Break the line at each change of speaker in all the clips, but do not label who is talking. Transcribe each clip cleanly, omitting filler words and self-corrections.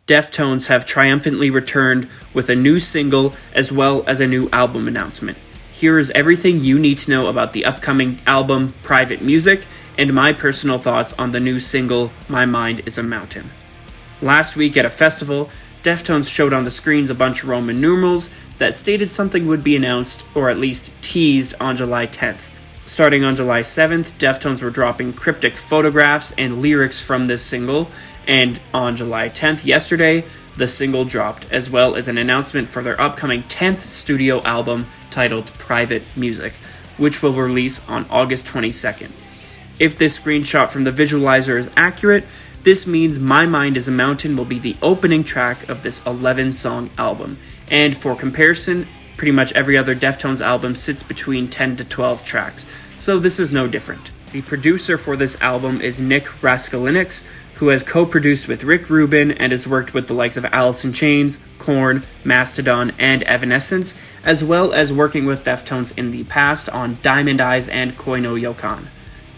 Deftones have triumphantly returned with a new single as well as a new album announcement. Here is everything you need to know about the upcoming album Private Music and my personal thoughts on the new single My Mind is a Mountain. Last week at a festival, Deftones showed on the screens a bunch of Roman numerals that stated something would be announced, or at least teased, on July 10th. Starting on July 7th, Deftones were dropping cryptic photographs and lyrics from this single, and on July 10th, yesterday, the single dropped, as well as an announcement for their upcoming 10th studio album titled Private Music, which will release on August 22nd. If this screenshot from the visualizer is accurate, this means My Mind is a Mountain will be the opening track of this 11-song album, and for comparison, pretty much every other Deftones album sits between 10 to 12 tracks, so this is no different. The producer for this album is Nick Raskulinecz, who has co-produced with Rick Rubin and has worked with the likes of Alice in Chains, Korn, Mastodon, and Evanescence, as well as working with Deftones in the past on Diamond Eyes and Koi no Yokan.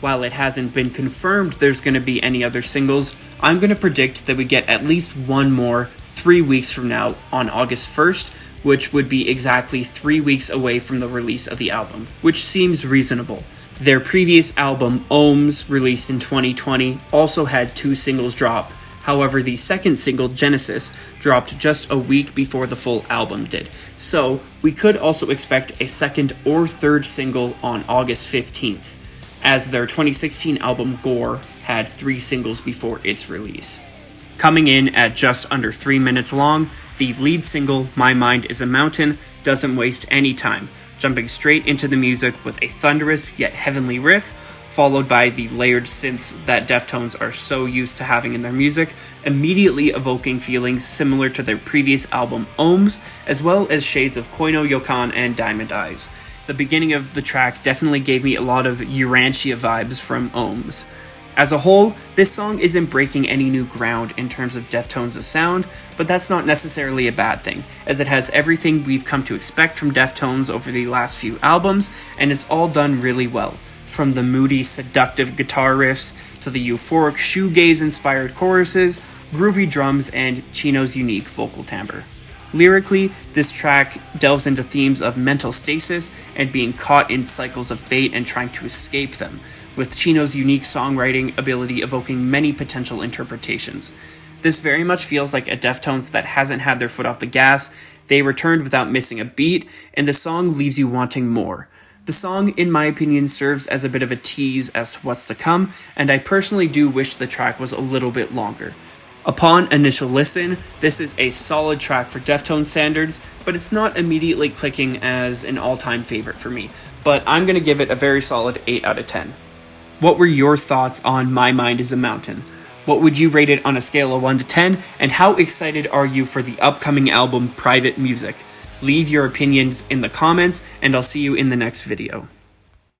While it hasn't been confirmed there's going to be any other singles, I'm going to predict that we get at least one more 3 weeks from now on August 1st, which would be exactly 3 weeks away from the release of the album, which seems reasonable. Their previous album, Ohms, released in 2020, also had 2 singles drop. However, the second single, Genesis, dropped just a week before the full album did. So, we could also expect a second or third single on August 15th, as their 2016 album, Gore, had 3 singles before its release. Coming in at just under 3 minutes long, the lead single, My Mind is a Mountain, doesn't waste any time, jumping straight into the music with a thunderous yet heavenly riff, followed by the layered synths that Deftones are so used to having in their music, immediately evoking feelings similar to their previous album Ohms, as well as shades of Koi no Yokan and Diamond Eyes. The beginning of the track definitely gave me a lot of Urantia vibes from Ohms. As a whole, this song isn't breaking any new ground in terms of Deftones' sound, but that's not necessarily a bad thing, as it has everything we've come to expect from Deftones over the last few albums, and it's all done really well. From the moody, seductive guitar riffs, to the euphoric shoegaze-inspired choruses, groovy drums, and Chino's unique vocal timbre. Lyrically, this track delves into themes of mental stasis and being caught in cycles of fate and trying to escape them, with Chino's unique songwriting ability evoking many potential interpretations. This very much feels like a Deftones that hasn't had their foot off the gas, they returned without missing a beat, and the song leaves you wanting more. The song, in my opinion, serves as a bit of a tease as to what's to come, and I personally do wish the track was a little bit longer. Upon initial listen, this is a solid track for Deftones standards, but it's not immediately clicking as an all-time favorite for me, but I'm going to give it a very solid 8 out of 10. What were your thoughts on My Mind is a Mountain? What would you rate it on a scale of 1 to 10, and how excited are you for the upcoming album Private Music? Leave your opinions in the comments, and I'll see you in the next video.